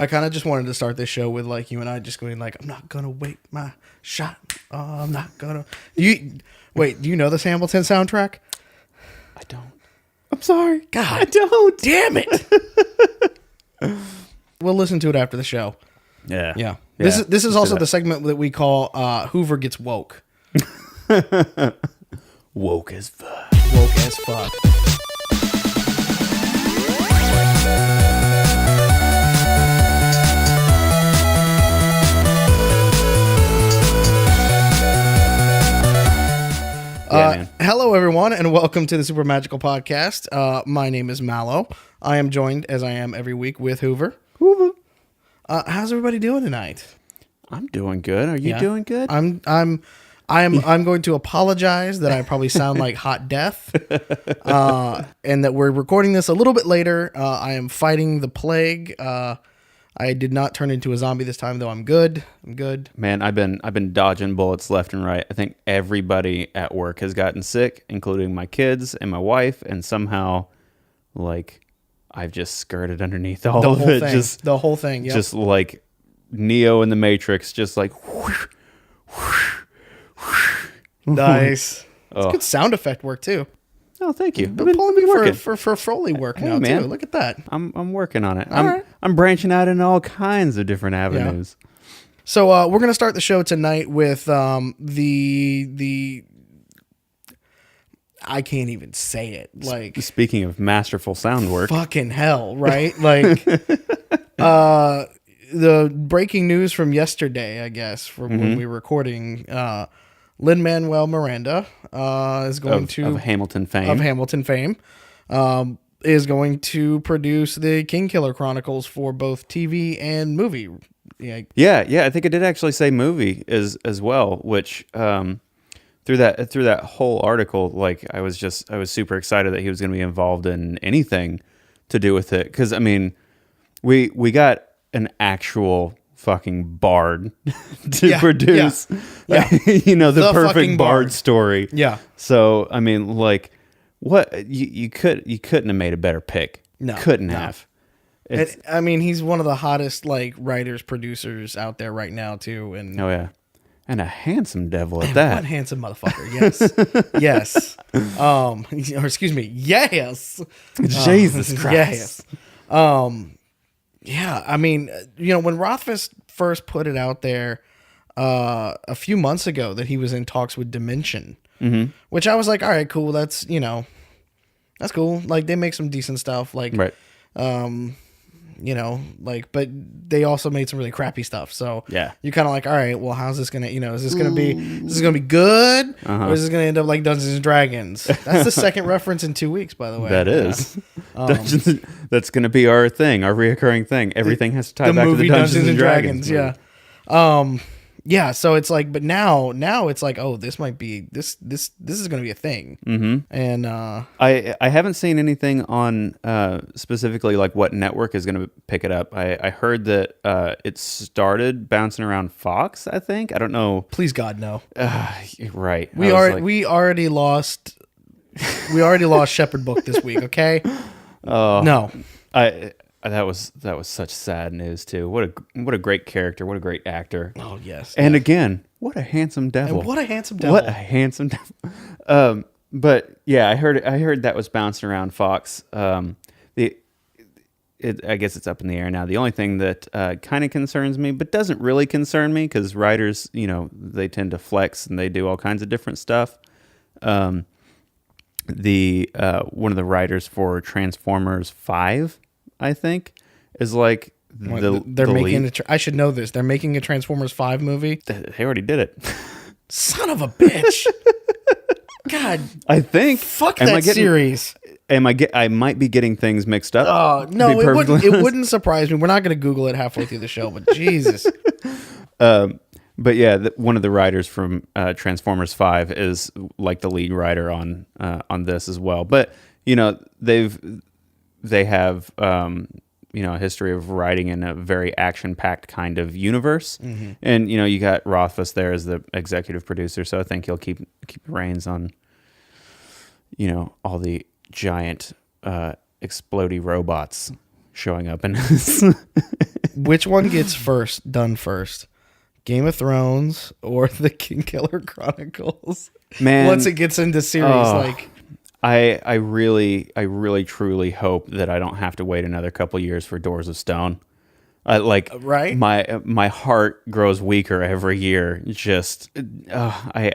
I kind of just wanted to start this show with like you and I just going like, I'm not gonna wait my shot. I'm not gonna. Do you know this Hamilton soundtrack? I don't. I'm sorry. God, I don't. Damn it. We'll listen to it after the show. Yeah. Yeah. This is also the segment that we call Hoover Gets Woke. Woke as fuck. Woke as fuck. Hello, everyone, and welcome to the Super Magical Podcast. My name is Mallow. I am joined, as I am every week, with Hoover. Hoover. How's everybody doing tonight? I'm doing good. Are you doing good? I'm going to apologize that I probably sound like hot death, and that we're recording this a little bit later. I am fighting the plague. I did not turn into a zombie this time, though. I'm good. Man, I've been dodging bullets left and right. I think everybody at work has gotten sick, including my kids and my wife, and somehow, like, I've just skirted underneath all of it. The whole thing. Yep. Just like Neo in the Matrix, just like whoosh, whoosh, whoosh. Nice. It's good sound effect work too. Oh, thank you. They're pulling me for Foley work now, man. Too. Look at that. I'm working on it. Right. I'm branching out in all kinds of different avenues. Yeah. So we're gonna start the show tonight with the I can't even say it. Like, speaking of masterful sound work, fucking hell, right? Like the breaking news from yesterday, I guess, from when we were recording. Lin-Manuel Miranda is going of Hamilton fame. Is going to produce the KingKiller Chronicles for both TV and movie. Yeah. I think it did actually say movie as well, which through that whole article, like I was super excited that he was going to be involved in anything to do with it, because I mean, we got an actual fucking bard to produce the perfect bard story. Yeah. So I mean, like, what you couldn't have made a better pick. No. Couldn't have. I mean, he's one of the hottest like writers, producers out there right now too. And oh yeah. And a handsome devil at that. One handsome motherfucker, yes. Yes. Or excuse me, yes. Jesus Christ. Yes. Yeah, I mean, when Rothfuss first put it out there a few months ago that he was in talks with Dimension, which I was like, all right, cool. That's cool. Like, they make some decent stuff. Like, right. But they also made some really crappy stuff. So yeah, you're kind of like, all right, well, how's this gonna, is this gonna be good, or is this gonna end up like Dungeons and Dragons? That's the second reference in 2 weeks, by the way. That is. That's gonna be our thing, our reoccurring thing. Everything has to tie back to the Dungeons and Dragons. Yeah. Yeah, so it's like, but now it's like, oh, this might be this is going to be a thing. Mm-hmm. And I haven't seen anything on specifically like what network is going to pick it up. I heard that it started bouncing around Fox. I think, I don't know. Please God, no. Right. We already lost Shepherd Book this week. Okay. No. That was such sad news too. What a great character. What a great actor. Oh yes. And again, what a handsome devil. But yeah, I heard that was bouncing around Fox. I guess it's up in the air now. The only thing that kind of concerns me, but doesn't really concern me, because writers, they tend to flex and they do all kinds of different stuff. One of the writers for Transformers 5, I think, is like they're making I should know this. They're making a Transformers 5 movie. They already did it. Son of a bitch. God. I think. Fuck that series. I might be getting things mixed up. Oh, no, it wouldn't surprise me. We're not going to Google it halfway through the show, but Jesus. But yeah, one of the writers from Transformers 5 is like the lead writer on this as well. But, they have a history of writing in a very action-packed kind of universe, and you got Rothfuss there as the executive producer, so I think he'll keep reins on all the giant explodey robots showing up in his Which one gets done first? Game of Thrones or the KingKiller Chronicles? Man, once it gets into series, I really truly hope that I don't have to wait another couple years for Doors of Stone. Right? My heart grows weaker every year. Just I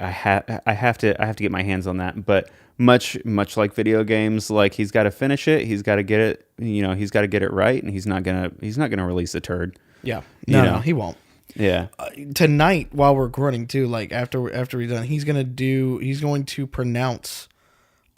have to get my hands on that. But much like video games, like he's got to finish it. He's got to get it. He's got to get it right, and he's not gonna release a turd. Yeah. No, he won't. Yeah. Tonight, while we're recording too, like after we're done, he's going to pronounce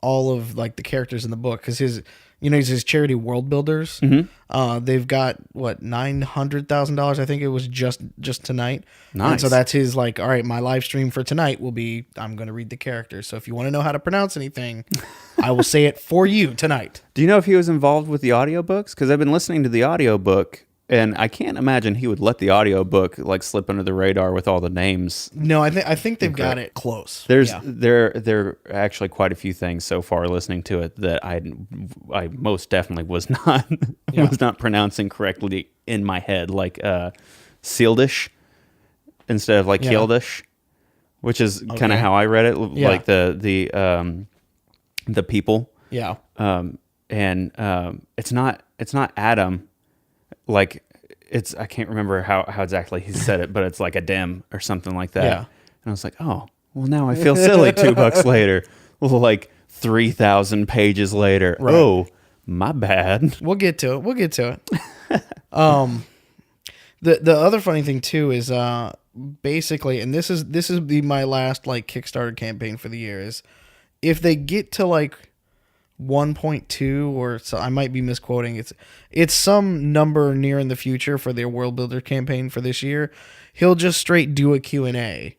all of like the characters in the book because he's his charity World Builders. Mm-hmm. They've got what $900,000. I think it was just tonight. Nice. And so that's his like, all right, my live stream for tonight will be I'm going to read the characters. So if you want to know how to pronounce anything, I will say it for you tonight. Do you know if he was involved with the audiobooks? Because I've been listening to the audiobook. And I can't imagine he would let the audiobook like slip under the radar with all the names. No, I think they've got it close. There are actually quite a few things so far listening to it that I most definitely was not pronouncing correctly in my head, like Sealdish instead of like Kieldish, which is kind of how I read it, like the people. Yeah. It's not Adam. Like I can't remember how exactly he said it, but it's like a dim or something like that. Yeah. And I was like, oh, well now I feel silly $2 later. Well, like 3,000 pages later. Right. Oh, my bad. We'll get to it. The other funny thing too is basically, and this is my last like Kickstarter campaign for the year, is if they get to like 1.2 or so, I might be misquoting. It's some number near in the future for their World Builder campaign for this year. He'll just straight do a Q&A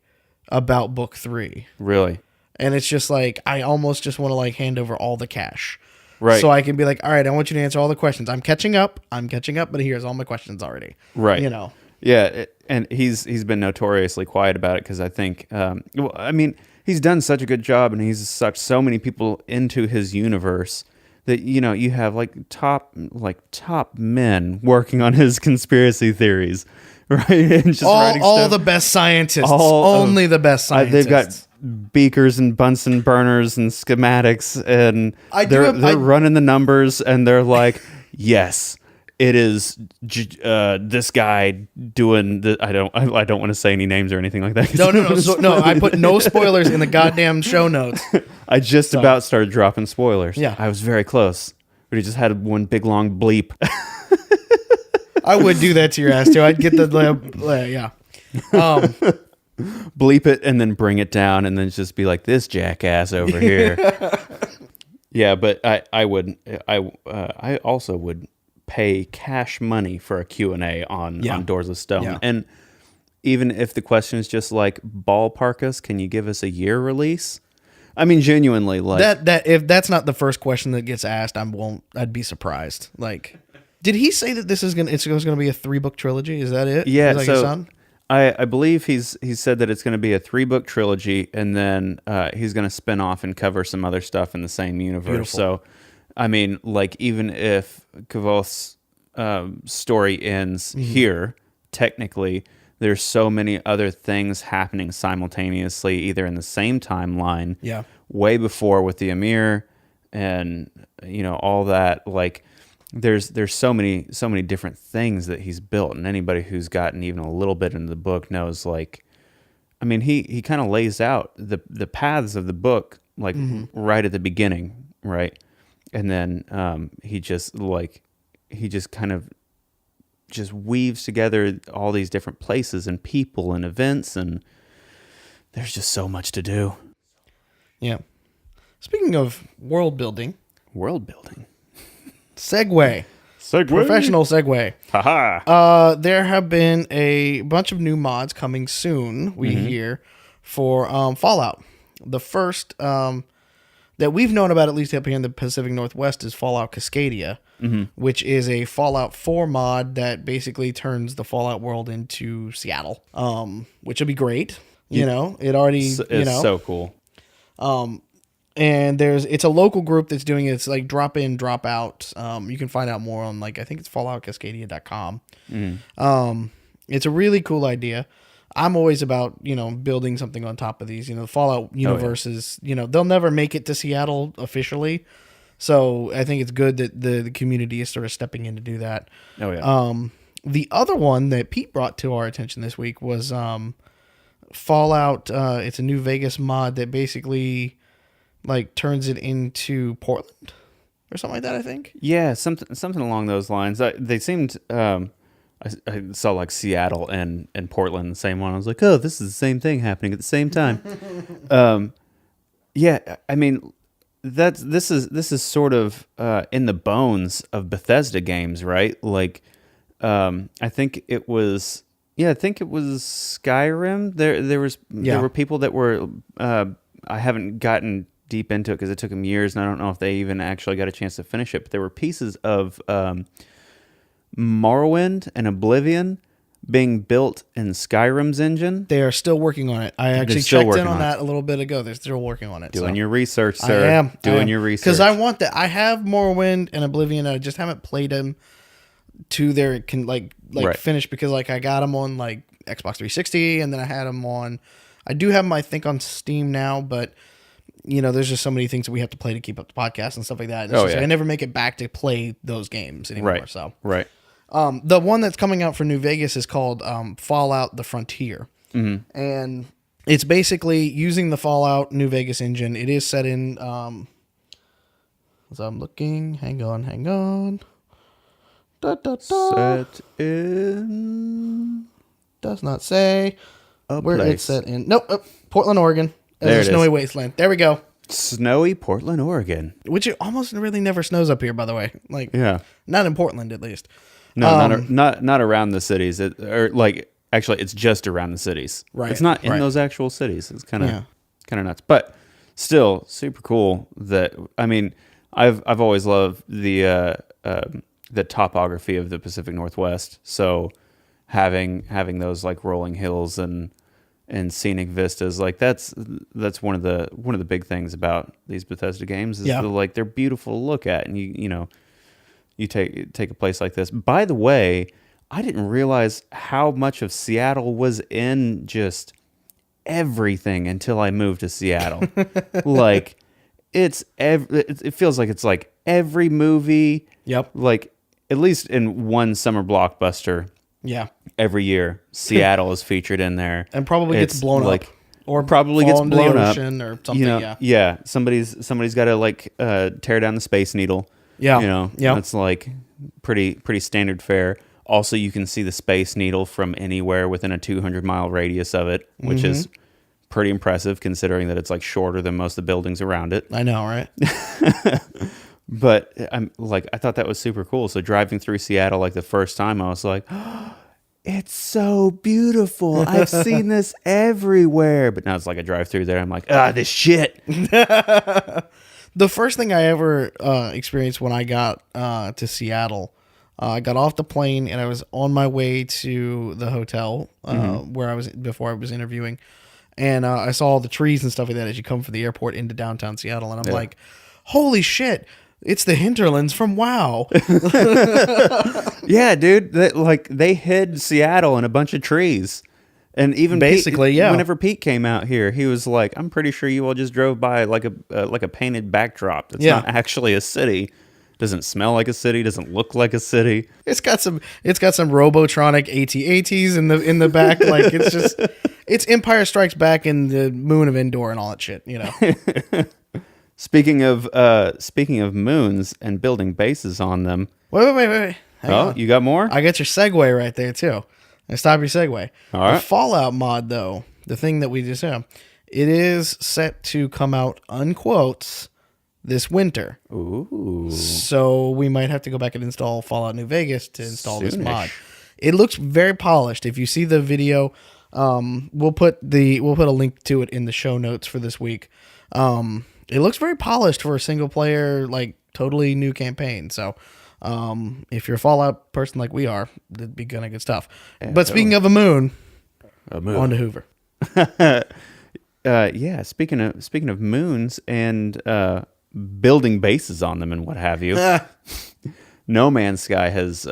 about book 3. Really? And it's just like I almost just want to like hand over all the cash. Right. So I can be like, all right, I want you to answer all the questions. I'm catching up, but here's all my questions already. Right. Yeah, and he's been notoriously quiet about it because I think he's done such a good job and he's sucked so many people into his universe that you have like top men working on his conspiracy theories, right? And just all the best scientists, only the best scientists. They've got beakers and Bunsen burners and schematics, and they're running the numbers, and they're like, yes. It is this guy doing the. I don't want to say any names or anything like that. No. I put no spoilers in the goddamn show notes. I just about started dropping spoilers. Yeah, I was very close, but he just had one big long bleep. I would do that to your ass too. I'd get the bleep it and then bring it down and then just be like this jackass over here. Yeah, but I also would pay cash money for a Q&A on Doors of Stone. Yeah. And even if the question is just like, ballpark us, can you give us a year release? I mean, genuinely, like that if that's not the first question that gets asked, I'd be surprised. Like, did he say that it's going to be a 3-book trilogy? Is that it? Yeah. So I believe he's said that it's going to be a 3-book trilogy, and then he's going to spin off and cover some other stuff in the same universe. Beautiful. So, I mean, like, even if Kvoth's story ends here, technically, there's so many other things happening simultaneously, either in the same timeline, way before with the Emir, and all that. Like, there's so many different things that he's built, and anybody who's gotten even a little bit into the book knows. Like, I mean, he kind of lays out the paths of the book, like right at the beginning, right. And then he just kind of just weaves together all these different places and people and events, and there's just so much to do. Yeah. Speaking of world building. Segue. Professional segue. Haha. There have been a bunch of new mods coming soon, we hear, for Fallout. The first that we've known about, at least up here in the Pacific Northwest, is Fallout Cascadia, which is a Fallout 4 mod that basically turns the Fallout world into Seattle, which will be great. It already, it's so cool. And it's a local group that's doing it. It's like drop in, drop out. You can find out more on like, I think it's falloutcascadia.com. It's a really cool idea. I'm always about, building something on top of these, the Fallout universes, they'll never make it to Seattle officially. So I think it's good that the community is sort of stepping in to do that. Oh yeah. The other one that Pete brought to our attention this week was Fallout. It's a New Vegas mod that basically like turns it into Portland or something like that, I think. Yeah, something along those lines. They seemed. I saw like Seattle and Portland, the same one. I was like, oh, this is the same thing happening at the same time. Yeah, I mean, this is sort of in the bones of Bethesda games, right? Like, I think it was Skyrim. There were people that were. I haven't gotten deep into it because it took them years, and I don't know if they even actually got a chance to finish it. But there were pieces of Morrowind and Oblivion being built in Skyrim's engine. They are still working on it. I actually checked in on that a little bit ago. They're still working on it. Doing your research, sir. I am. Doing your research. Because I want that. I have Morrowind and Oblivion. I just haven't played them to their finish because like I got them on like Xbox 360 and then I had them on. I do have them, I think, on Steam now, but there's just so many things that we have to play to keep up the podcast and stuff like that. I never make it back to play those games anymore. Right. So right. The one that's coming out for New Vegas is called Fallout: The Frontier, and it's basically using the Fallout New Vegas engine. It is set in. As I'm looking, hang on. Set in. Does not say where place. it's set in. Nope, Portland, Oregon. There As a snowy wasteland. There we go. Snowy Portland, Oregon. Which it almost really never snows up here, by the way. Like, not in Portland, at least. No, not around the cities. Actually, it's just around the cities. Right. It's not in those actual cities. It's kind of nuts, but still super cool. That I mean, I've always loved the topography of the Pacific Northwest. So having those like rolling hills and scenic vistas, like that's one of the big things about these Bethesda games is they're beautiful to look at, and you take a place like this. By the way, I didn't realize how much of Seattle was in just everything until I moved to Seattle. Like it feels like it's like every movie. Yep. Like at least in one summer blockbuster. Yeah. Every year, Seattle is featured in there, and probably gets blown up, or probably gets blown up, or something. Somebody's got to tear down the Space Needle. Yeah, That's like pretty standard fare. Also, you can see the Space Needle from anywhere within a 200-mile radius of it, which is pretty impressive considering that it's like shorter than most of the buildings around it. I know, right? But I thought that was super cool. So driving through Seattle, like the first time, I was like, oh, it's so beautiful. I've seen this everywhere. But now it's like I drive through there. I'm like, this shit. The first thing I ever experienced when I got to Seattle, I got off the plane and I was on my way to the hotel where I was before I was interviewing. And I saw all the trees and stuff like that as you come from the airport into downtown Seattle. And I'm like, holy shit. It's the hinterlands from WoW. Yeah, dude. They hid Seattle in a bunch of trees. And even basically, Pete, whenever Pete came out here, he was like, I'm pretty sure you all just drove by like a painted backdrop. That's not actually a city. Doesn't smell like a city. Doesn't look like a city. It's got some Robotronic AT-ATs in the back. Like it's Empire Strikes Back in the Moon of Endor and all that shit, Speaking of moons and building bases on them. Wait. Hang on. You got more? I got your segue right there too. I stop your segue. All right. The Fallout mod, though, the thing that we just have, it is set to come out unquotes this winter. Ooh. So we might have to go back and install Fallout New Vegas to install this mod. It looks very polished. If you see the video, we'll put a link to it in the show notes for this week. It looks very polished for a single player, like totally new campaign. So, if you're a Fallout person like we are, it'd be kind of good stuff. Yeah, but speaking of a moon, on to Hoover. Yeah. Speaking of moons and building bases on them and what have you, No Man's Sky has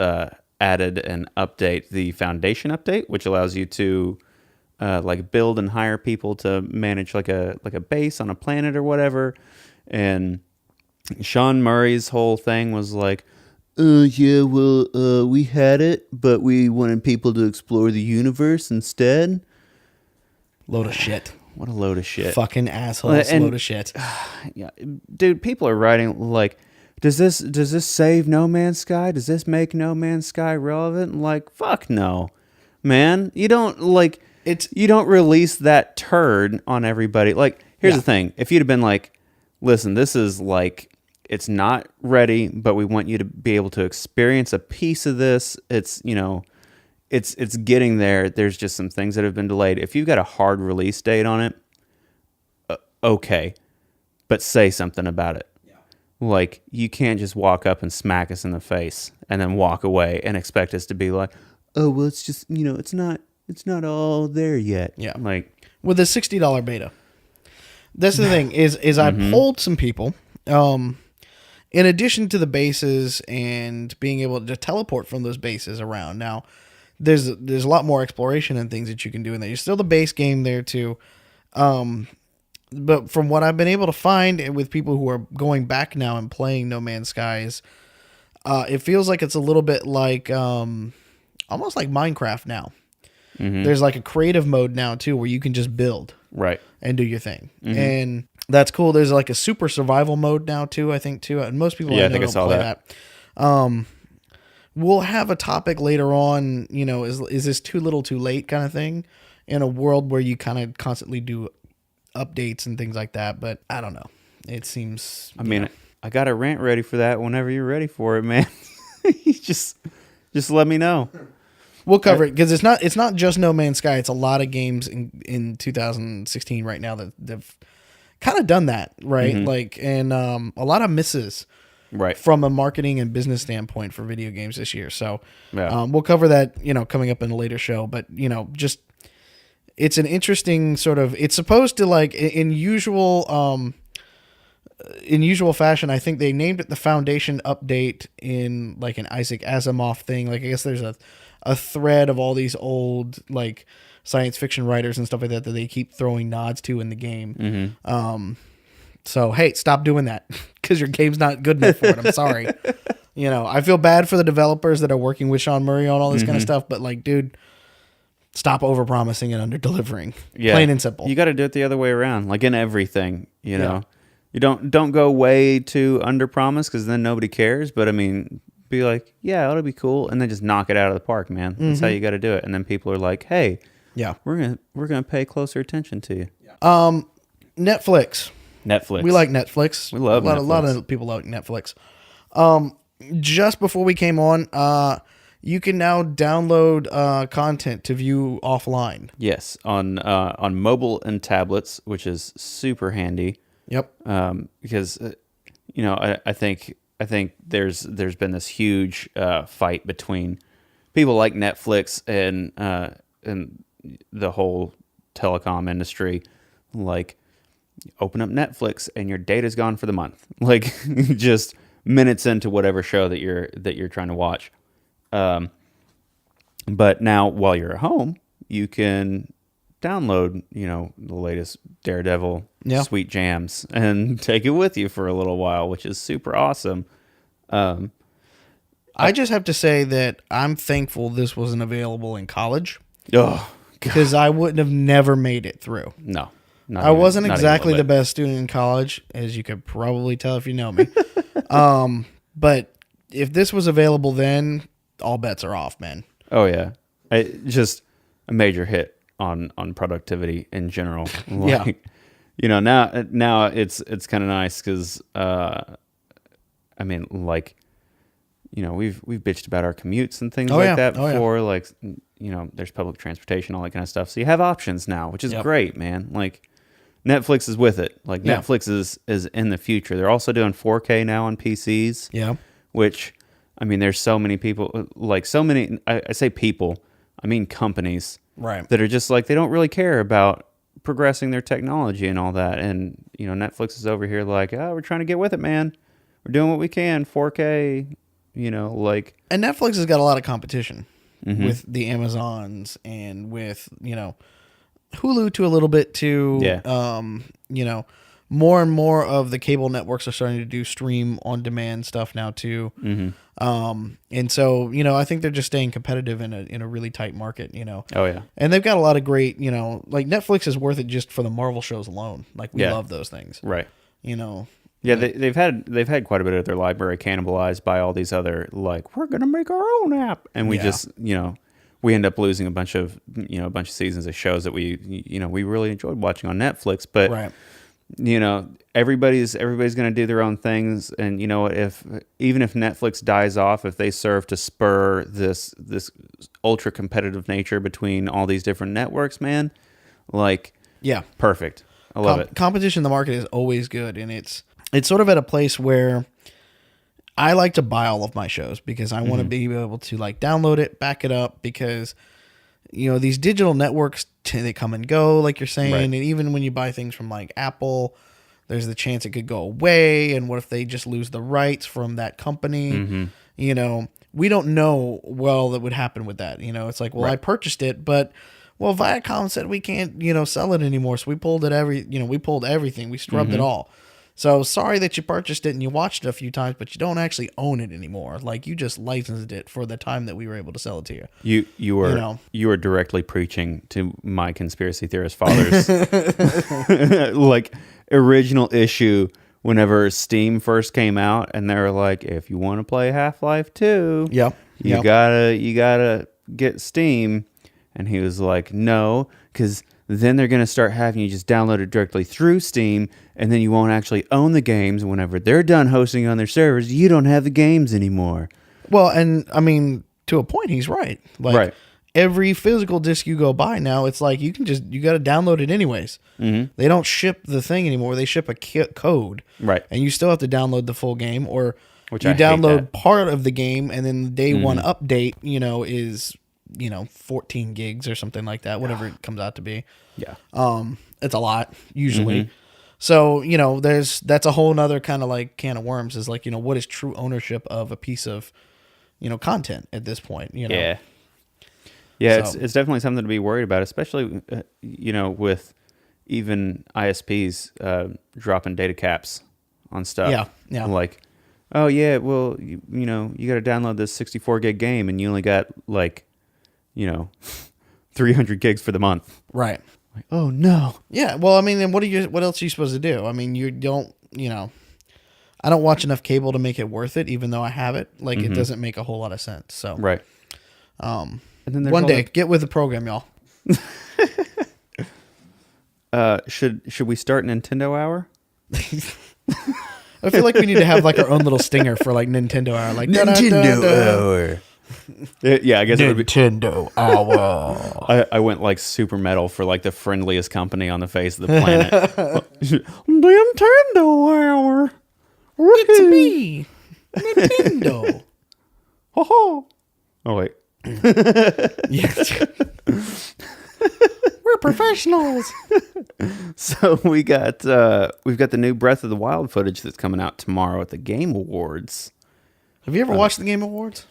added an update, the Foundation update, which allows you to like build and hire people to manage like a base on a planet or whatever. And Sean Murray's whole thing was like, yeah, well, we had it, but we wanted people to explore the universe instead. Load of shit. What a load of shit. Fucking assholes. Load of shit. Yeah, dude, people are writing like, does this save No Man's Sky? Does this make No Man's Sky relevant? Like, fuck no, man. You don't you don't release that turd on everybody. Like, here's the thing: if you'd have been like, listen, this is like, it's not ready, but we want you to be able to experience a piece of this. It's, you know, it's getting there. There's just some things that have been delayed. If you've got a hard release date on it, okay, but say something about it. Yeah. Like, you can't just walk up and smack us in the face and then walk away and expect us to be like, oh, well, it's just, you know, it's not all there yet. Yeah. Like, with a $60 beta. That's the thing is I polled some people. In addition to the bases and being able to teleport from those bases around, now there's a lot more exploration and things that you can do in there. You're still the base game there too, but from what I've been able to find with people who are going back now and playing No Man's Skies, it feels like it's a little bit like almost like Minecraft now. Mm-hmm. There's like a creative mode now too where you can just build and do your thing, and that's cool. There's like a super survival mode now too, I think too. And most people I know don't play that. We'll have a topic later on, you know, is this too little too late kind of thing in a world where you kind of constantly do updates and things like that. But I don't know. It seems, I mean, I got a rant ready for that whenever you're ready for it, man. You just let me know. We'll cover it because it's not just No Man's Sky. It's a lot of games in 2016 right now that they've kind of done that, right? Like, and a lot of misses, right, from a marketing and business standpoint for video games this year. So we'll cover that, you know, coming up in a later show. But, you know, just it's an interesting sort of, it's supposed to, like, in usual fashion, I think they named it the Foundation update in like an Isaac Asimov thing. Like, I guess there's a thread of all these old like science fiction writers and stuff like that they keep throwing nods to in the game. So hey, stop doing that because your game's not good enough for it. I'm sorry. You know, I feel bad for the developers that are working with Sean Murray on all this kind of stuff, but like, dude, stop over promising and under delivering. Yeah. Plain and simple. You got to do it the other way around, like in everything, you know. You don't go way too under promise because then nobody cares. But I mean, be like, yeah, it'll be cool, and then just knock it out of the park, man. That's how you got to do it. And then people are like, hey, we're gonna pay closer attention to you. Netflix. We like Netflix. We love Netflix. A lot of people like Netflix. Just before we came on, you can now download content to view offline. Yes, on mobile and tablets, which is super handy. Yep. Because you know, I think there's been this huge fight between people like Netflix and the whole telecom industry. Like, open up Netflix and your data's gone for the month. Like, just minutes into whatever show that you're trying to watch. But now, while you're at home, you can download, you know, the latest Daredevil Sweet Jams and take it with you for a little while, which is super awesome. I just have to say that I'm thankful this wasn't available in college. Oh, because I wouldn't have never made it through. No. I wasn't exactly the best student in college, as you could probably tell if you know me. But if this was available then, all bets are off, man. Oh yeah, just a major hit on productivity in general. Like, you know, now it's kind of nice because I mean, like, you know, we've bitched about our commutes and things that before. Like, you know, there's public transportation, all that kind of stuff. So you have options now, which is great, man. Like, Netflix is with it. Like, Netflix is in the future. They're also doing 4K now on PCs. Yeah. Which, I mean, there's so many people, like so many, I say people, I mean companies. Right. That are just like, they don't really care about progressing their technology and all that. And, Netflix is over here like, oh, we're trying to get with it, man. We're doing what we can, 4K, like. And Netflix has got a lot of competition with the Amazons and with, Hulu to a little bit too. Yeah. More and more of the cable networks are starting to do stream on demand stuff now too. And so, I think they're just staying competitive in a really tight market, Oh yeah. and they've got a lot of great, like Netflix is worth it just for the Marvel shows alone. Like we love those things. Right. Yeah, they've had quite a bit of their library cannibalized by all these other, like, we're going to make our own app. And we just, we end up losing a bunch of seasons of shows that we really enjoyed watching on Netflix. But, everybody's going to do their own things. And, even if Netflix dies off, if they serve to spur this ultra competitive nature between all these different networks, man, like, perfect. I love it. Competition in the market is always good. And it's sort of at a place where I like to buy all of my shows because I want to be able to like download it, back it up, because these digital networks, they come and go, like you're saying. Right. And even when you buy things from like Apple, there's the chance it could go away. And what if they just lose the rights from that company? We don't know that would happen with that. It's like, I purchased it, but Viacom said we can't, sell it anymore. So we pulled we pulled everything. We scrubbed it all. So sorry that you purchased it and you watched it a few times, but you don't actually own it anymore. Like you just licensed it for the time that we were able to sell it to you. You were directly preaching to my conspiracy theorist fathers. Like original issue whenever Steam first came out, and they were like, if you want to play Half-Life 2, you gotta get Steam. And he was like, no, because then they're going to start having you just download it directly through Steam, and then you won't actually own the games. Whenever they're done hosting on their servers, you don't have the games anymore. Well, and I mean, to a point, he's right. Like every physical disc you go buy now, it's like you got to download it anyways. They don't ship the thing anymore. They ship a code. Right. And you still have to download the full game, or you download part of the game, and then the day one update, is 14 gigs or something like that, whatever it comes out to be. Yeah. It's a lot usually. So, that's a whole nother kind of like can of worms, is like, what is true ownership of a piece of, content at this point, Yeah. Yeah. So. It's definitely something to be worried about, especially, with even ISPs, dropping data caps on stuff. Yeah. Yeah. Like, oh yeah, well, you got to download this 64 gig game and you only got like, 300 gigs for the month. Right. Like, oh no. Yeah. Well, I mean, then what else are you supposed to do? I mean, you don't, I don't watch enough cable to make it worth it, even though I have it. Like, it doesn't make a whole lot of sense. So, right. And then one day, get with the program, y'all. Should we start Nintendo Hour? I feel like we need to have like our own little stinger for like Nintendo Hour. Like Nintendo Hour. Yeah, I guess Nintendo Hour. I went like super metal for like the friendliest company on the face of the planet. Nintendo Hour. It's me, Nintendo. Ho ho. Oh wait. Yes. We're professionals. So we've got the new Breath of the Wild footage that's coming out tomorrow at the Game Awards. Have you ever watched the Game Awards?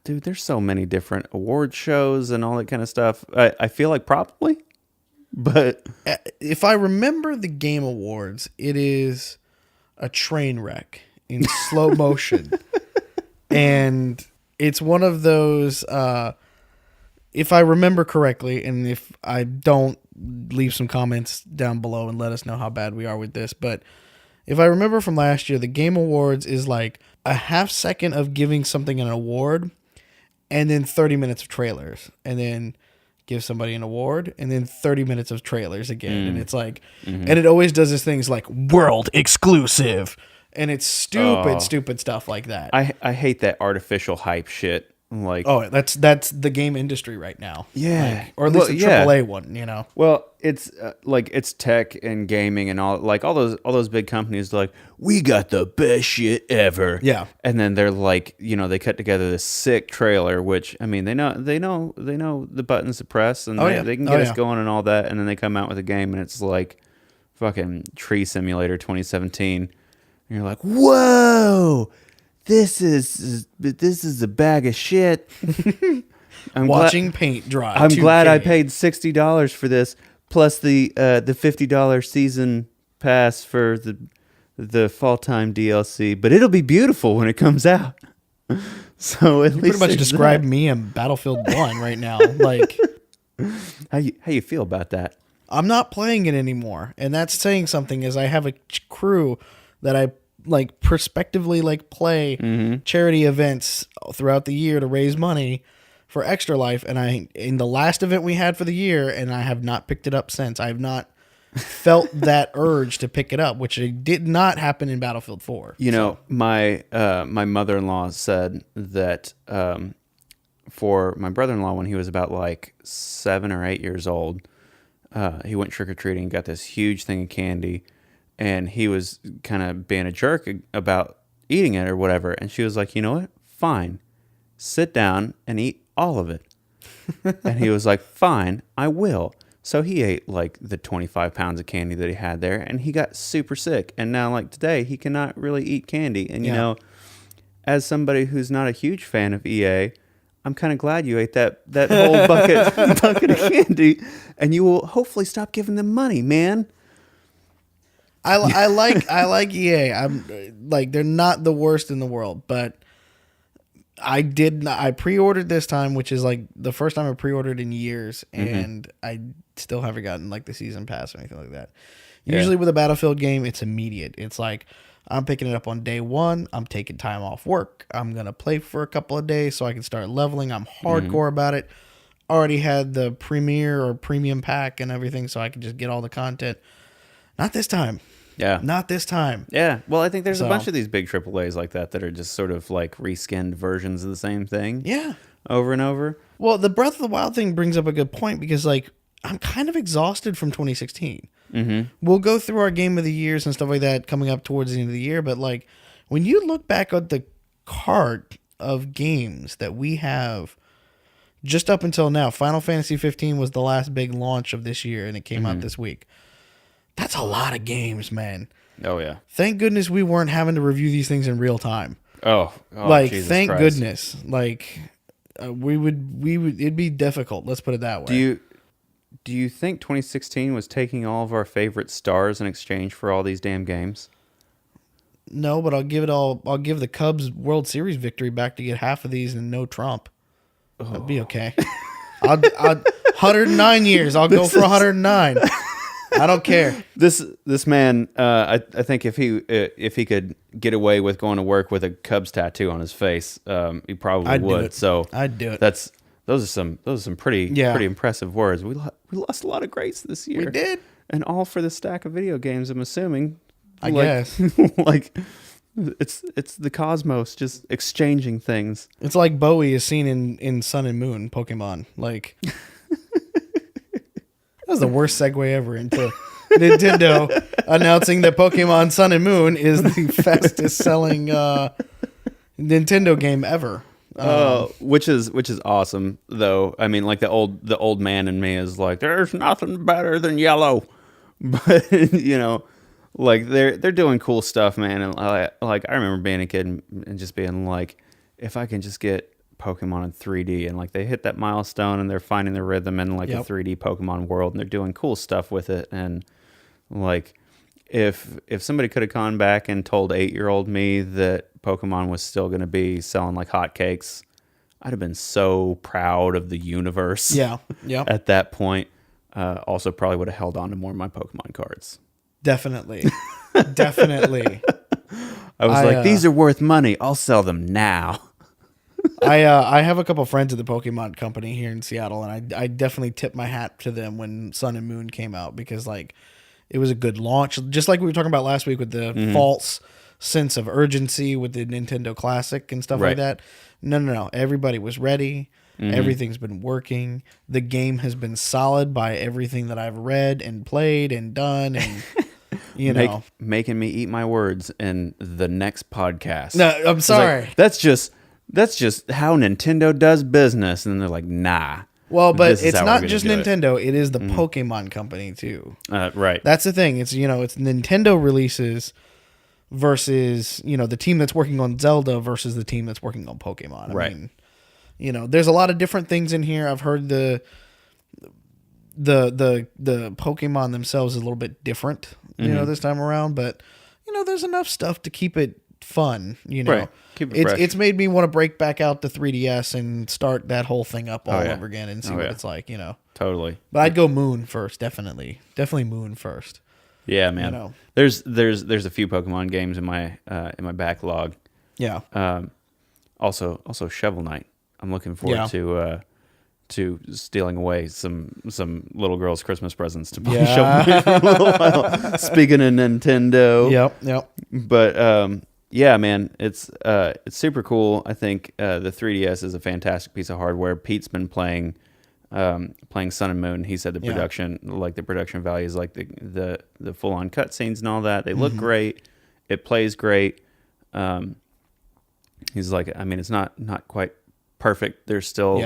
Dude, there's so many different award shows and all that kind of stuff. I feel like probably, but if I remember the Game Awards, it is a train wreck in slow motion, and it's one of those. If I remember correctly, and if I don't, leave some comments down below and let us know how bad we are with this. But if I remember from last year, the Game Awards is like a half second of giving something an award, and then 30 minutes of trailers, and then give somebody an award, and then 30 minutes of trailers again. And it's like, and it always does this things like world exclusive. And it's stupid stuff like that. I hate that artificial hype shit. Like, Oh, that's the game industry right now. yeah, Or at least well, the AAA one, Well, it's like it's tech and gaming and all those big companies like we got the best shit ever. Yeah. And then they're like, they cut together this sick trailer, which I mean they know the buttons to press and they can get us going and all that, and then they come out with a game and it's like fucking Tree Simulator 2017. And you're like, whoa, this is a bag of shit. Watching paint dry. I'm 2K. glad I paid $60 for this, plus the $50 season pass for the fall time DLC. But it'll be beautiful when it comes out. So at least Pretty much describe me in Battlefield 1 right now. Like, how you feel about that? I'm not playing it anymore, and that's saying something. As I have a crew that I like prospectively play charity events throughout the year to raise money for Extra Life, and in the last event we had for the year, and I have not picked it up since. I have not felt that urge to pick it up, which did not happen in Battlefield 4. My mother-in-law said that for my brother-in-law, when he was about like 7 or 8 years old, he went trick-or-treating and got this huge thing of candy, and he was kind of being a jerk about eating it or whatever, and she was like, you know what? Fine. Sit down and eat all of it. And he was like, fine, I will. So he ate like the 25 pounds of candy that he had there, and he got super sick. And now, like today, he cannot really eat candy. And, as somebody who's not a huge fan of EA, I'm kind of glad you ate that whole bucket of candy, and you will hopefully stop giving them money, man. I like EA. I'm like, they're not the worst in the world, but I pre-ordered this time, which is like the first time I pre-ordered in years, and I still haven't gotten like the season pass or anything like that. Usually with a Battlefield game, it's immediate. It's like, I'm picking it up on day one. I'm taking time off work. I'm going to play for a couple of days so I can start leveling. I'm hardcore about it. Already had the premier or premium pack and everything, so I can just get all the content. Not this time. Yeah. Not this time. Yeah. Well, I think there's a bunch of these big AAAs like that are just sort of like reskinned versions of the same thing. Yeah. Over and over. Well, the Breath of the Wild thing brings up a good point, because like, I'm kind of exhausted from 2016. We'll go through our game of the years and stuff like that coming up towards the end of the year, but like, when you look back at the cart of games that we have just up until now, Final Fantasy 15 was the last big launch of this year, and it came out this week. That's a lot of games, man. Oh yeah. Thank goodness we weren't having to review these things in real time. Oh like, Jesus thank Christ. goodness. Like, we would it'd be difficult. Let's put it that way. Do you think 2016 was taking all of our favorite stars in exchange for all these damn games? No, but I'll give the Cubs World Series victory back to get half of these and no Trump. That'd be okay. I'll 109 years. I'll go for 109. I don't care. This man, I think if he could get away with going to work with a Cubs tattoo on his face, he probably would. Do it. So I'd do it. Those are some pretty impressive words. We lost a lot of greats this year. We did, and all for the stack of video games. I'm assuming. I guess like it's the cosmos just exchanging things. it's like Bowie is seen in Sun and Moon Pokemon. Like, that was the worst segue ever into Nintendo announcing that Pokemon Sun and Moon is the fastest selling Nintendo game ever. Which is awesome though. I mean, like the old man in me is like, there's nothing better than yellow, but like they're doing cool stuff, man. And I remember being a kid and just being like, if I can just get Pokemon in 3D, and like they hit that milestone and they're finding their rhythm in like a 3D Pokemon world, and they're doing cool stuff with it. And like, if somebody could have gone back and told 8-year-old me that Pokemon was still going to be selling like hotcakes, I'd have been so proud of the universe. Yeah. At that point, also probably would have held on to more of my Pokemon cards. Definitely. I was like, these are worth money. I'll sell them now. I have a couple friends at the Pokemon company here in Seattle, and I definitely tip my hat to them when Sun and Moon came out, because like, it was a good launch, just like we were talking about last week with the false sense of urgency with the Nintendo Classic and stuff like that. No. Everybody was ready. Everything's been working. The game has been solid by everything that I've read and played and done, and making me eat my words in the next podcast. No, I'm sorry. Like, that's just how Nintendo does business, and they're like, nah. Well, but it's not just Nintendo. It is the Pokemon company too. Right. That's the thing. It's it's Nintendo releases versus the team that's working on Zelda versus the team that's working on Pokemon. I mean, there's a lot of different things in here. I've heard the Pokemon themselves is a little bit different, this time around, but there's enough stuff to keep it fun, Right. Keep it fresh. It's made me want to break back out the 3DS and start that whole thing up all over again and see what it's like, Totally. But I'd go Moon first, definitely Moon first. Yeah, man. There's a few Pokemon games in my backlog. Yeah. Also Shovel Knight. I'm looking forward to stealing away some little girl's Christmas presents to play Shovel Knight for a little while. Speaking of Nintendo. Yep. But yeah, man, it's super cool. I think the 3DS is a fantastic piece of hardware. Pete's been playing Sun and Moon. He said the production values, like the full on cutscenes and all that, they look great. It plays great. He's like, I mean, it's not quite perfect. There's still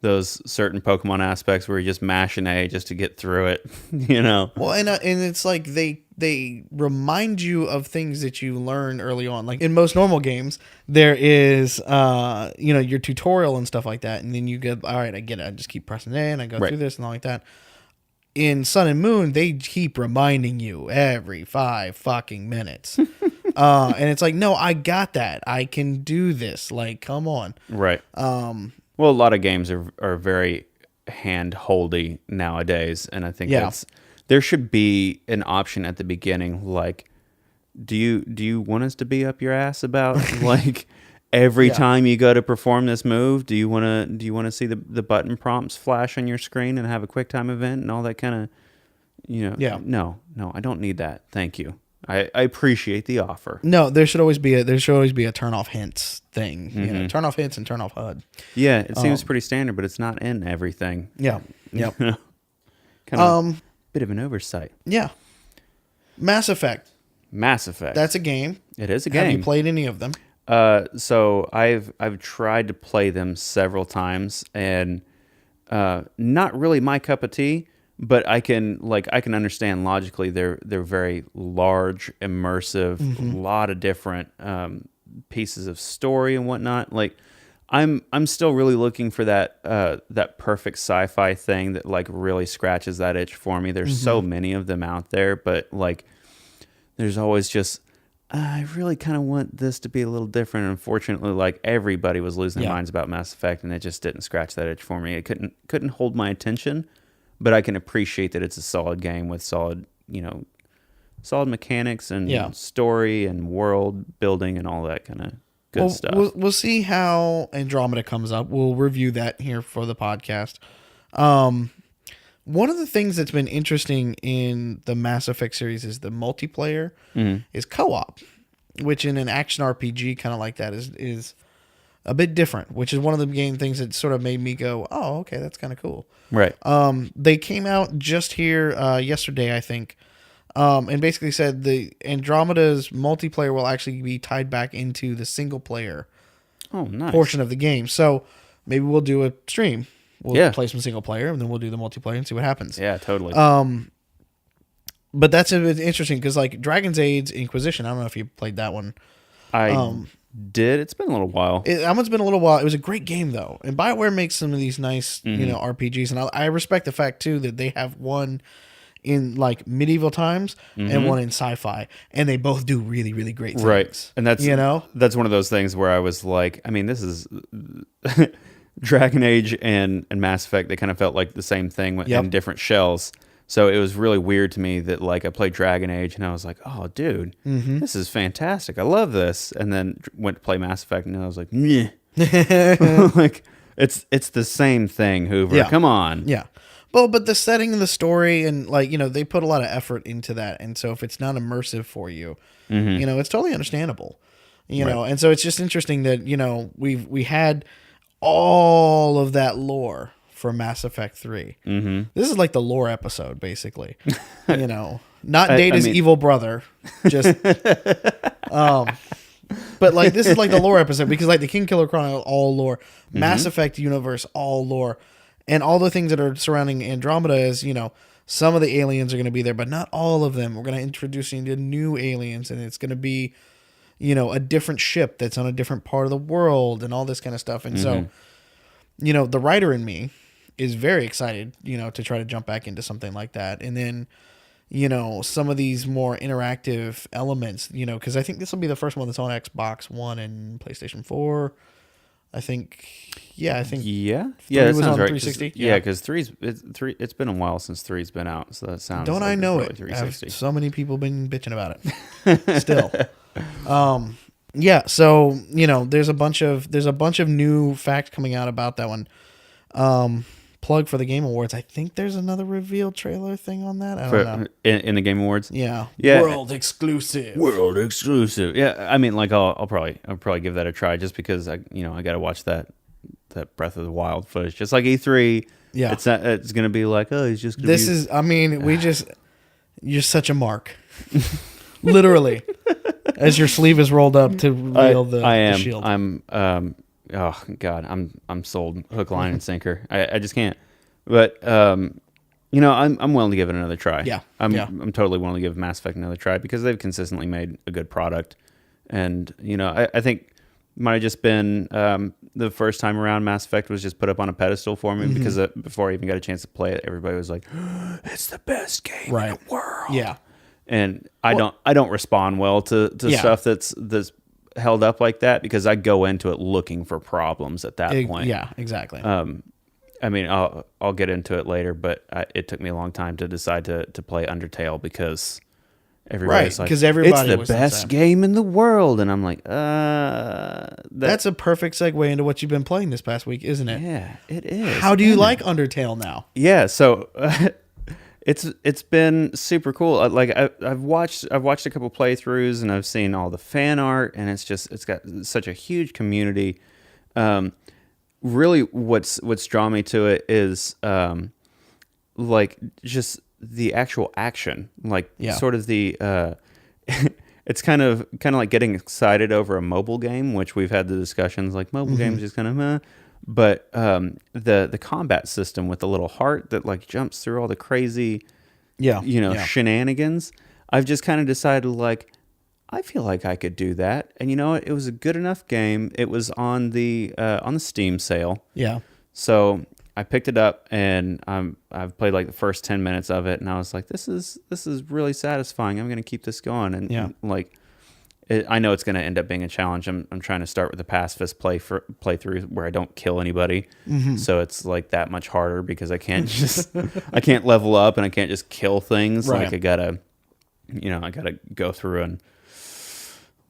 those certain Pokemon aspects where you just mash an A just to get through it. Well, and it's like they remind you of things that you learn early on. Like in most normal games, there is your tutorial and stuff like that, and then you get, all right, I get it. I just keep pressing A and I go through this and all like that. In Sun and Moon, they keep reminding you every 5 fucking minutes. And it's like, no, I got that. I can do this. Like, come on. Right. Well, a lot of games are very hand-holdy nowadays, and I think there should be an option at the beginning, like, do you want us to be up your ass about like every time you go to perform this move? Do you want to see the button prompts flash on your screen and have a quick time event and all that kind of No, I don't need that. Thank you. I appreciate the offer. No, there should always be a turn off hints thing. Turn off hints and turn off HUD. Yeah, it seems pretty standard, but it's not in everything. Yeah. Yep. Kind of bit of an oversight. Yeah. Mass Effect. That's a game. It is a game. Have you played any of them? So I've tried to play them several times, and not really my cup of tea. But I can understand logically they're very large, immersive, a lot of different pieces of story and whatnot. Like I'm still really looking for that perfect sci-fi thing that like really scratches that itch for me. There's so many of them out there, but like there's always just I really kind of want this to be a little different. Unfortunately, like everybody was losing their minds about Mass Effect, and it just didn't scratch that itch for me. It couldn't hold my attention. But I can appreciate that it's a solid game with solid mechanics and story and world building and all that kind of good stuff. We'll see how Andromeda comes up. We'll review that here for the podcast. One of the things that's been interesting in the Mass Effect series is the multiplayer is co-op, which in an action RPG kind of like that is a bit different, which is one of the game things that sort of made me go, oh, okay, that's kind of cool. Right. They came out just here yesterday, I think, and basically said the Andromeda's multiplayer will actually be tied back into the single player portion of the game. So maybe we'll do a stream. We'll play some single player, and then we'll do the multiplayer and see what happens. Yeah, totally. But that's interesting because like Dragon's Aid's Inquisition, I don't know if you played that one. I did. It's been a little while. It's been a little while. It was a great game though, and BioWare makes some of these nice, RPGs, and I respect the fact too that they have one in like medieval times and one in sci-fi, and they both do really, really great things. Right, and that's one of those things where I was like, I mean, this is Dragon Age and Mass Effect. They kind of felt like the same thing in different shells. So it was really weird to me that like I played Dragon Age and I was like, oh, dude, this is fantastic. I love this. And then went to play Mass Effect and I was like, meh. Like it's the same thing, Hoover. Yeah. Come on. Yeah. Well, but the setting of the story and like, they put a lot of effort into that. And so if it's not immersive for you, it's totally understandable. And so it's just interesting that, we had all of that lore for Mass Effect 3. Mm-hmm. This is like the lore episode, basically. Not Data's evil brother, just but like this is like the lore episode because like the KingKiller Chronicle, all lore, Mass Effect universe, all lore, and all the things that are surrounding Andromeda is some of the aliens are going to be there, but not all of them. We're going to introduce you to new aliens, and it's going to be a different ship that's on a different part of the world, and all this kind of stuff. And so, the writer in me is very excited, to try to jump back into something like that, and then. Some of these more interactive elements, because I think this will be the first one that's on Xbox One and PlayStation 4. I think. Yeah, that was on right. 360. Yeah, because it's been a while since 3's been out, so that sounds. Don't I know it? So many people been bitching about it. Still. Yeah. So there's a bunch of new facts coming out about that one. Plug for the Game Awards. I think there's another reveal trailer thing on that. I don't know. In the Game Awards. Yeah. World exclusive. Yeah. I mean, like I'll probably give that a try just because I got to watch that Breath of the Wild footage. Just like E3. Yeah. It's gonna be like, oh, he's just. You're such a mark. Literally, as your sleeve is rolled up to reveal the shield. Oh God, I'm sold hook, line, and sinker. I just can't. But I'm willing to give it another try. Yeah, I'm totally willing to give Mass Effect another try because they've consistently made a good product, and I think it might have just been the first time around Mass Effect was just put up on a pedestal for me because before I even got a chance to play it, everybody was like, "It's the best game in the world." Yeah, and I don't respond well to stuff that's held up like that because I go into it looking for problems at that point. Yeah, exactly. I mean, I'll get into it later, but it took me a long time to decide to play Undertale because everybody's like, it's the best game in the world, and I'm like, that's a perfect segue into what you've been playing this past week, isn't it? Yeah, it is. How do you like Undertale now? Yeah, so. It's been super cool. Like I've watched a couple playthroughs and I've seen all the fan art and it's got such a huge community. Really, what's drawn me to it is like just the actual action, like sort of the. It's kind of like getting excited over a mobile game, which we've had the discussions like mobile games just kind of. But the combat system with the little heart that like jumps through all the crazy, shenanigans. I've just kind of decided like, I feel like I could do that, and it was a good enough game. It was on the Steam sale. Yeah. So I picked it up and I've played like the first 10 minutes of it, and I was like, this is really satisfying. I'm gonna keep this going, and like. I know it's going to end up being a challenge. I'm trying to start with the pacifist playthrough where I don't kill anybody. So it's like that much harder because I can't level up and I can't just kill things. Right. Like I gotta go through and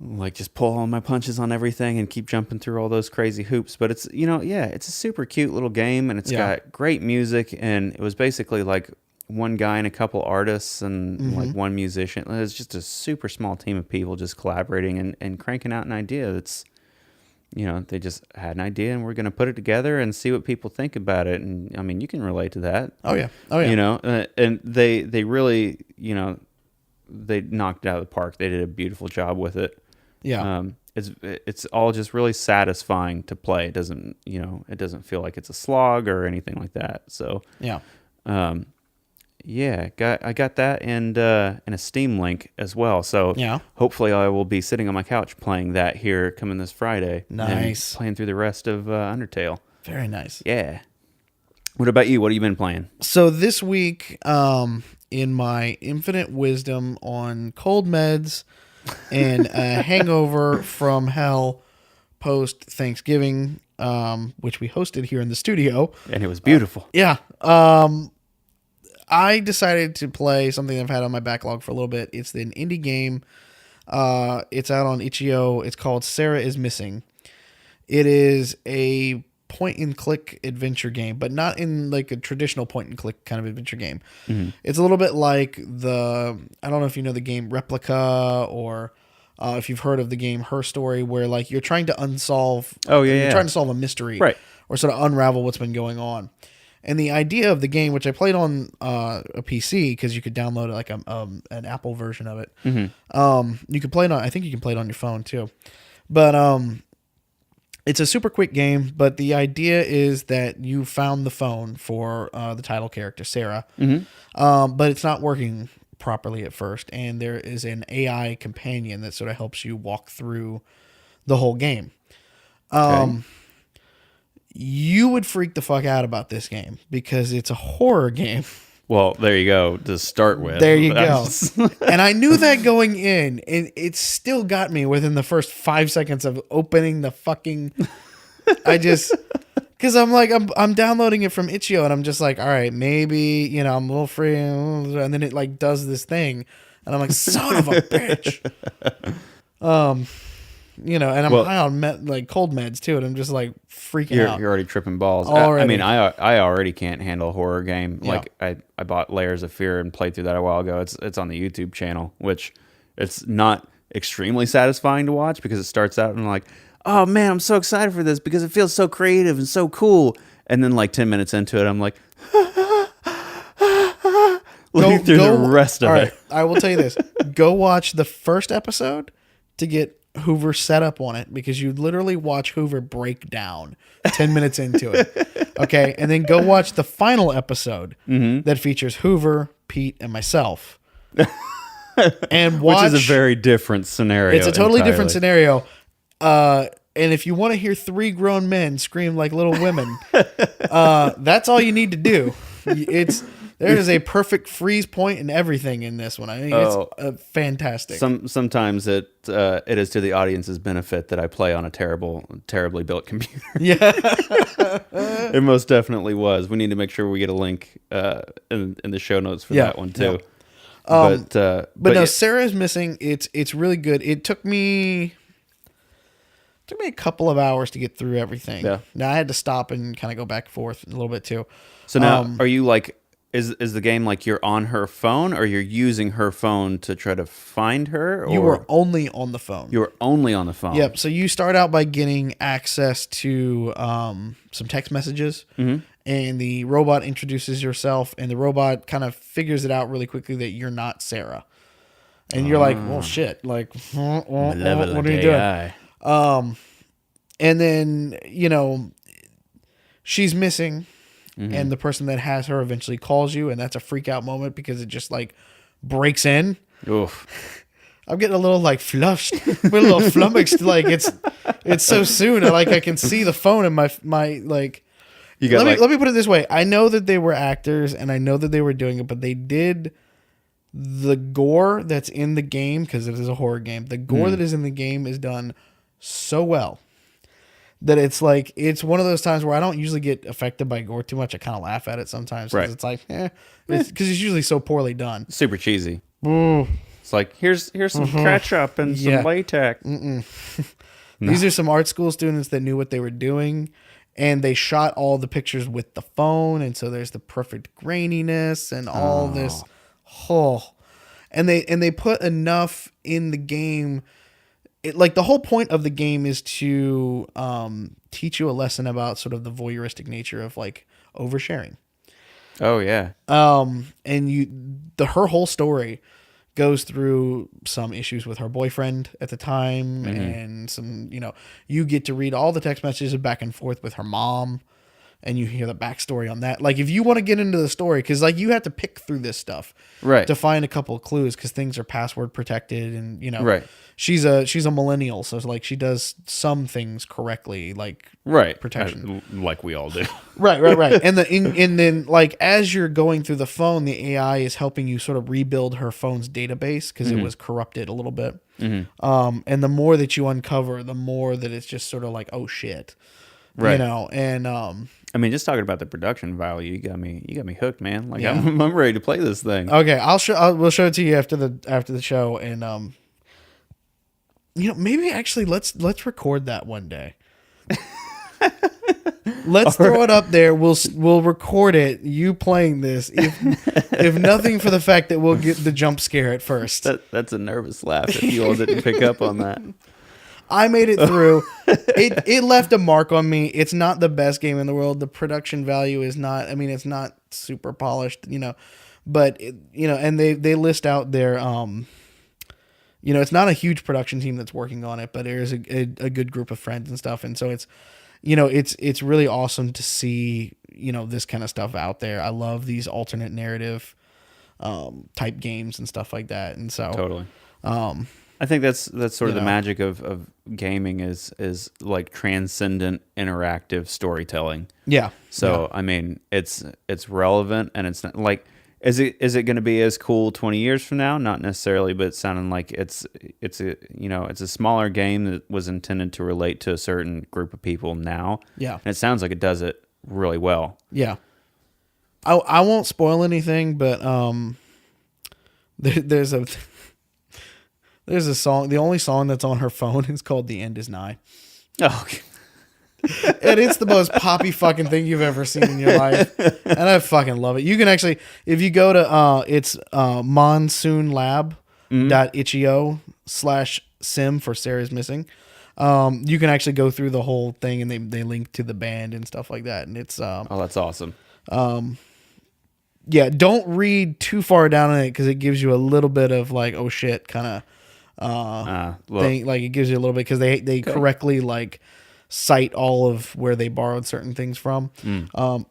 like just pull all my punches on everything and keep jumping through all those crazy hoops. But it's it's a super cute little game and it's got great music, and it was basically like one guy and a couple artists and like one musician. It's just a super small team of people just collaborating and cranking out an idea that's, they just had an idea and we're going to put it together and see what people think about it. And I mean, you can relate to that. Oh yeah. And they really, they knocked it out of the park. They did a beautiful job with it. Yeah. It's all just really satisfying to play. It doesn't, it doesn't feel like it's a slog or anything like that. So, yeah, I got that and a Steam Link as well. So hopefully I will be sitting on my couch playing that here coming this Friday. Nice. And playing through the rest of Undertale. Very nice. Yeah. What about you? What have you been playing? So this week, in my infinite wisdom on cold meds and a hangover from hell post Thanksgiving, which we hosted here in the studio. And it was beautiful. I decided to play something I've had on my backlog for a little bit. It's an indie game. It's out on itch.io. It's called Sara is Missing. It is a point and click adventure game, but not in like a traditional point and click kind of adventure game. Mm-hmm. It's a little bit like I don't know if you know the game Replica, or if you've heard of the game Her Story, where like you're trying to you're trying to solve a mystery, right, or sort of unravel what's been going on. And the idea of the game, which I played on a PC because you could download like an Apple version of it. Mm-hmm. You could play it on. I think you can play it on your phone too, but it's a super quick game. But the idea is that you found the phone for the title character Sara, but it's not working properly at first, and there is an AI companion that sort of helps you walk through the whole game. Okay. You would freak the fuck out about this game because it's a horror game. Well, there you go to start with. There you go. And I knew that going in, and it still got me within the first 5 seconds of opening the fucking. Because I'm like, I'm downloading it from Itch.io, and I'm just like, all right, maybe, I'm a little free. And then it like does this thing, and I'm like, son of a bitch. And I'm high on cold meds too, and I'm just like freaking out. You're already tripping balls. Already. I mean, I already can't handle a horror game. Yeah. Like I bought Layers of Fear and played through that a while ago. It's on the YouTube channel, which it's not extremely satisfying to watch because it starts out and I'm like, oh man, I'm so excited for this because it feels so creative and so cool. And then like 10 minutes into it, I'm like, looking through the rest of it. I will tell you this: go watch the first episode to get Hoover set up on it, because you literally watch Hoover break down 10 minutes into it. Okay. And then go watch the final episode that features Hoover, Pete, and myself. And watch, which is a very different scenario. It's a totally different scenario. And if you want to hear three grown men scream like little women, that's all you need to do. There is a perfect freeze point and everything in this one. I mean, it's fantastic. Sometimes it is to the audience's benefit that I play on a terribly built computer. Yeah, it most definitely was. We need to make sure we get a link in the show notes for that one too. Yeah. But no, yeah. Sara is missing. It's really good. It took me a couple of hours to get through everything. Yeah. Now I had to stop and kind of go back and forth a little bit too. So now, are you like? Is the game like you're on her phone, or you're using her phone to try to find her? Or? You were only on the phone. You were only on the phone. Yep. So you start out by getting access to some text messages, and the robot introduces yourself, and the robot kind of figures it out really quickly that you're not Sara. And you're like, well, shit. Like, what are you doing? And then, she's missing. And the person that has her eventually calls you, and that's a freak out moment because it just like breaks in. Oof. I'm getting a little like flushed, a little flummoxed. Like it's so soon. And, like I can see the phone in my like. Let me put it this way. I know that they were actors and I know that they were doing it, but they did the gore that's in the game, because it is a horror game. The gore that is in the game is done so well that it's like, it's one of those times where I don't usually get affected by gore too much. I kind of laugh at it sometimes because it's like, because it's usually so poorly done. Super cheesy. It's like, here's some ketchup and some latex. These are some art school students that knew what they were doing, and they shot all the pictures with the phone, and so there's the perfect graininess and all this. And they put enough in the game. Like the whole point of the game is to teach you a lesson about sort of the voyeuristic nature of like oversharing. Oh yeah. And her whole story goes through some issues with her boyfriend at the time, and some, you get to read all the text messages back and forth with her mom, and you hear the backstory on that. Like if you want to get into the story, because like you have to pick through this stuff to find a couple of clues, because things are password protected, and she's a millennial, so like she does some things correctly, like protection, like we all do. right. And then like as you're going through the phone, the AI is helping you sort of rebuild her phone's database because it was corrupted a little bit. And the more that you uncover, the more that it's just sort of like, oh shit, and I mean, just talking about the production value, you got me hooked, man. Like I'm ready to play this thing. Okay, we'll show it to you after the show, and maybe actually let's record that one day. Let's throw it up there. We'll record it. You playing this, if nothing for the fact that we'll get the jump scare at first. That's a nervous laugh. If you all didn't pick up on that, I made it through. It left a mark on me. It's not the best game in the world. The production value is not. I mean, it's not super polished, but and they list out their it's not a huge production team that's working on it, but there's a good group of friends and stuff, and so it's it's really awesome to see this kind of stuff out there. I love these alternate narrative type games and stuff like that, and so totally. I think that's sort of the magic of gaming is like transcendent interactive storytelling. Yeah. So I mean, it's relevant, and it's not like is it going to be as cool 20 years from now? Not necessarily, but it's sounding like it's a smaller game that was intended to relate to a certain group of people now. Yeah. And it sounds like it does it really well. Yeah. I won't spoil anything, but there's a song. The only song that's on her phone is called "The End Is Nigh." Oh, okay. And it's the most poppy fucking thing you've ever seen in your life, and I fucking love it. You can actually, if you go to it's monsoonlab.itch.io/sim for Sarah's Missing, you can actually go through the whole thing, and they link to the band and stuff like that, and it's oh, that's awesome. Yeah, don't read too far down on it because it gives you a little bit of like, oh shit, kind of thing. Like it gives you a little bit because they correctly like cite all of where they borrowed certain things from.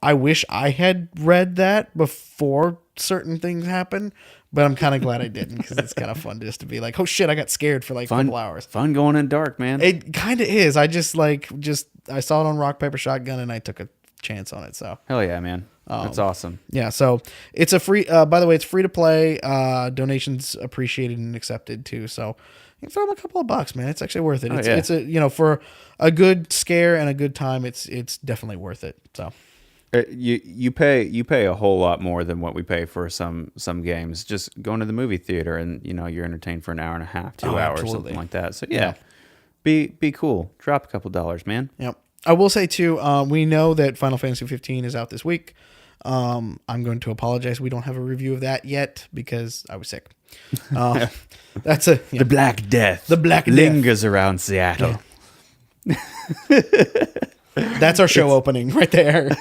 I wish I had read that before certain things happen, but I'm kind of glad I didn't because it's kind of fun just to be like, oh shit, I got scared for like a couple hours. Fun going in dark, man. It kind of is. I I saw it on Rock Paper Shotgun and I took a chance on it. So hell yeah, man. That's awesome. Yeah, so it's a free. By the way, it's free to play. Donations appreciated and accepted too. So you can throw them a couple of bucks, man. It's actually worth it. It's a for a good scare and a good time. It's definitely worth it. So you pay a whole lot more than what we pay for some games. Just going to the movie theater and you're entertained for an hour and a half, 2 hours, absolutely. something like that. So yeah. Be cool. Drop a couple dollars, man. Yep. I will say too. We know that Final Fantasy 15 is out this week. I'm going to apologize. We don't have a review of that yet because I was sick. That's the Black Death. The Black Death lingers around Seattle. Yeah. That's our show opening right there.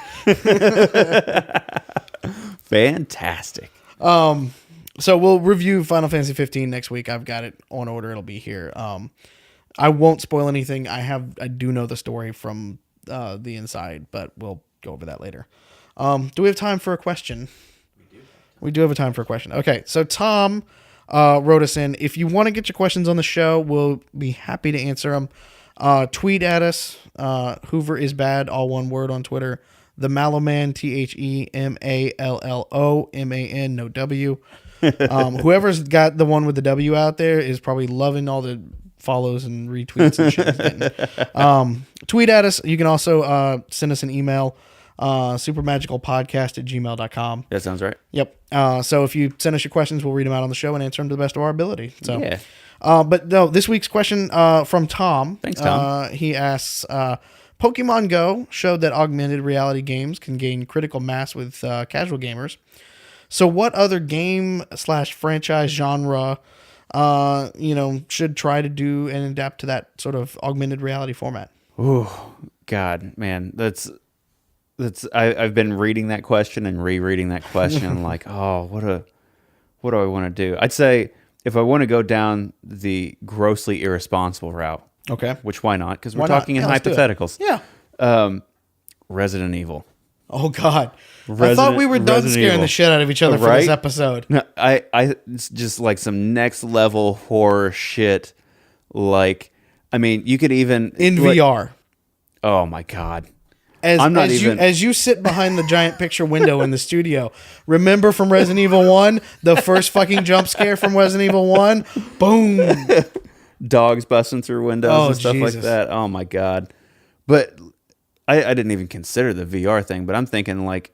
Fantastic. So we'll review Final Fantasy 15 next week. I've got it on order. It'll be here. I won't spoil anything. I do know the story from the inside, but we'll go over that later. Do we have time for a question? We do have a time for a question. Okay, so Tom wrote us in. If you want to get your questions on the show, we'll be happy to answer them. Tweet at us. Hoover is bad, all one word on Twitter. The Malloman, TheMalloman, no W. Whoever's got the one with the W out there is probably loving all the follows and retweets and shit. Tweet at us. You can also send us an email. supermagicalpodcast@gmail.com. That sounds right. Yep. So if you send us your questions, we'll read them out on the show and answer them to the best of our ability. So, yeah. But no, this week's question from Tom. Thanks, Tom. He asks, Pokemon Go showed that augmented reality games can gain critical mass with casual gamers. So what other game/franchise genre, should try to do and adapt to that sort of augmented reality format? Oh, God, man. I've been reading that question and rereading that question. I'm like, oh, what do I want to do? I'd say if I want to go down the grossly irresponsible route, okay, which why not? Because we're talking in hypotheticals. Yeah. Resident Evil. Oh God, I thought we were done scaring the shit out of each other for this episode. No, it's just like some next level horror shit. Like, I mean, you could even in VR. Oh my God. As you sit behind the giant picture window in the studio, remember from Resident Evil 1, the first fucking jump scare from Resident Evil 1? Boom. Dogs busting through windows and stuff like that. Oh my God. But I didn't even consider the VR thing, but I'm thinking like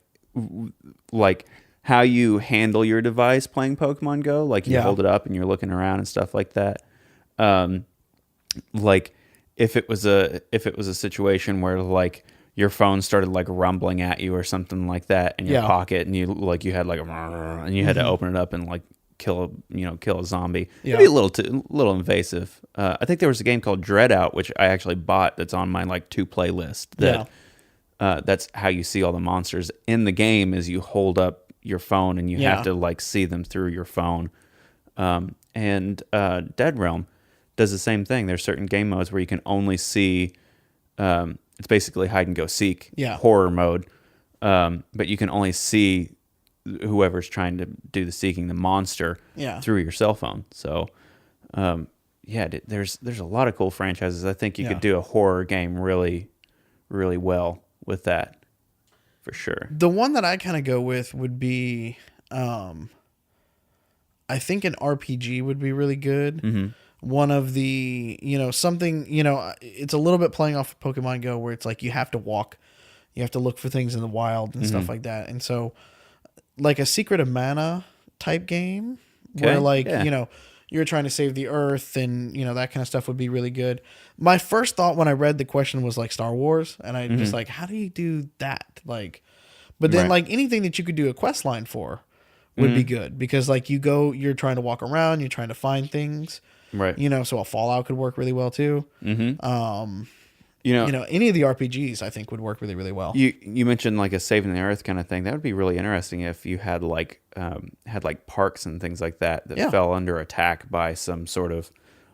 how you handle your device playing Pokemon Go. Like you hold it up and you're looking around and stuff like that. Like if it was a situation where like your phone started like rumbling at you or something like that in your Yeah. pocket, and you had like and you had to open it up and like kill a zombie. Yeah. Maybe a little invasive. I think there was a game called Dread Out, which I actually bought. That's on my like to play list. That's how you see all the monsters in the game. Is you hold up your phone and you have to like see them through your phone. And Dead Realm does the same thing. There's certain game modes where you can only see. It's basically hide and go seek horror mode, but you can only see whoever's trying to do the seeking, the monster, through your cell phone. So, there's a lot of cool franchises. I think you could do a horror game really, really well with that, for sure. The one that I kind of go with would be, I think an RPG would be really good. Mm-hmm. One of the, something, it's a little bit playing off of Pokemon Go where it's like you have to walk, you have to look for things in the wild and stuff like that. And so like a Secret of Mana type game where like, you're trying to save the earth and, that kind of stuff would be really good. My first thought when I read the question was like Star Wars. And I just like, how do you do that? Like, but then like anything that you could do a quest line for would be good because like you're trying to walk around, you're trying to find things. Right. So a Fallout could work really well too. Mm-hmm. Any of the RPGs I think would work really, really well. You mentioned like a saving the earth kind of thing. That would be really interesting if you had like parks and things like that fell under attack by some sort of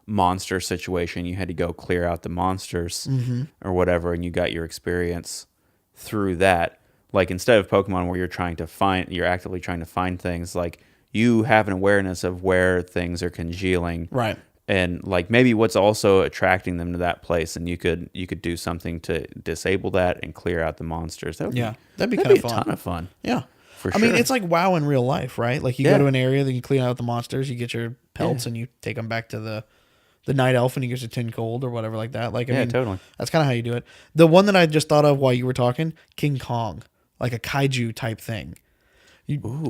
monster situation. You had to go clear out the monsters or whatever, and you got your experience through that. Like instead of Pokemon where you're actively trying to find things, like you have an awareness of where things are congealing. Right. And like maybe what's also attracting them to that place, and you could do something to disable that and clear out the monsters. That'd be kind of fun. A ton of fun. Yeah, for sure. I mean, it's like WoW in real life, right? Like you go to an area, then you clean out the monsters, you get your pelts, and you take them back to the night elf, and he gives you 10 gold or whatever like that. Like I mean, totally. That's kind of how you do it. The one that I just thought of while you were talking, King Kong, like a kaiju type thing.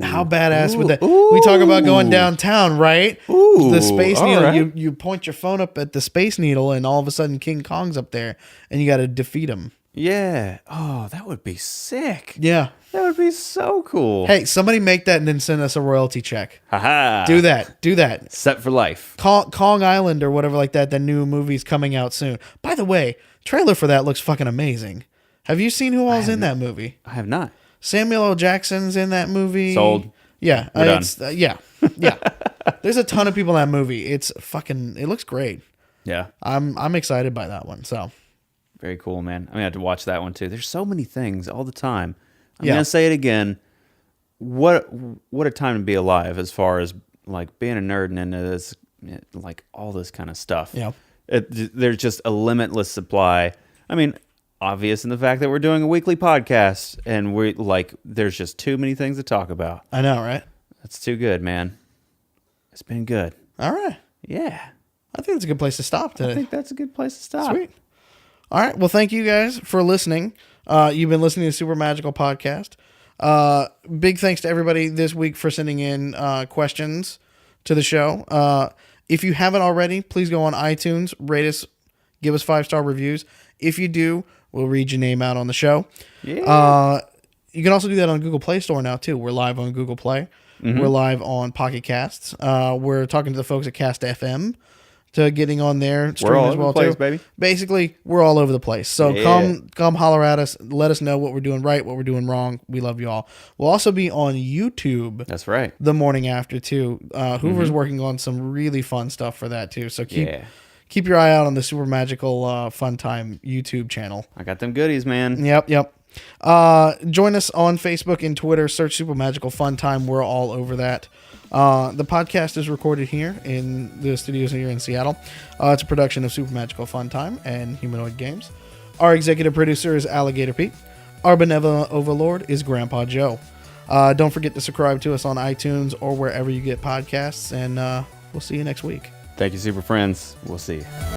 How badass would that? We talk about going downtown, right? The Space Needle. Right. You point your phone up at the Space Needle, and all of a sudden King Kong's up there, and you got to defeat him. Yeah. Oh, that would be sick. Yeah. That would be so cool. Hey, somebody make that and then send us a royalty check. Haha. Do that. Set for life. Kong Island or whatever like that. The new movie's coming out soon. By the way, trailer for that looks fucking amazing. Have you seen who all's in that movie? I have not. Samuel L. Jackson's in that movie. Sold. Yeah. We're done. Yeah. There's a ton of people in that movie. It looks great. Yeah. I'm excited by that one. So very cool, man. I'm gonna have to watch that one too. There's so many things all the time. I'm gonna say it again. What a time to be alive as far as like being a nerd and into this, like all this kind of stuff. Yeah. There's just a limitless supply. I mean, obvious in the fact that we're doing a weekly podcast and there's just too many things to talk about. I know, right? That's too good, man. It's been good. All right. Yeah. I think that's a good place to stop today. I think that's a good place to stop. Sweet. All right. Well, thank you guys for listening. You've been listening to Super Magical Podcast. Big thanks to everybody this week for sending in questions to the show. If you haven't already, please go on iTunes, rate us, give us 5-star reviews. If you do, we'll read your name out on the show. Yeah. You can also do that on Google Play Store now, too. We're live on Google Play. Mm-hmm. We're live on Pocket Casts. We're talking to the folks at Cast FM to getting on there. We're all over the place, baby. Basically, we're all over the place. So come holler at us. Let us know what we're doing right, what we're doing wrong. We love you all. We'll also be on YouTube. That's right. The morning after, too. Hoover's working on some really fun stuff for that, too. So keep your eye out on the Super Magical Fun Time YouTube channel. I got them goodies, man. Yep. Join us on Facebook and Twitter. Search Super Magical Fun Time. We're all over that. The podcast is recorded here in the studios here in Seattle. It's a production of Super Magical Fun Time and Humanoid Games. Our executive producer is Alligator Pete. Our benevolent overlord is Grandpa Joe. Don't forget to subscribe to us on iTunes or wherever you get podcasts, and we'll see you next week. Thank you, super friends. We'll see you.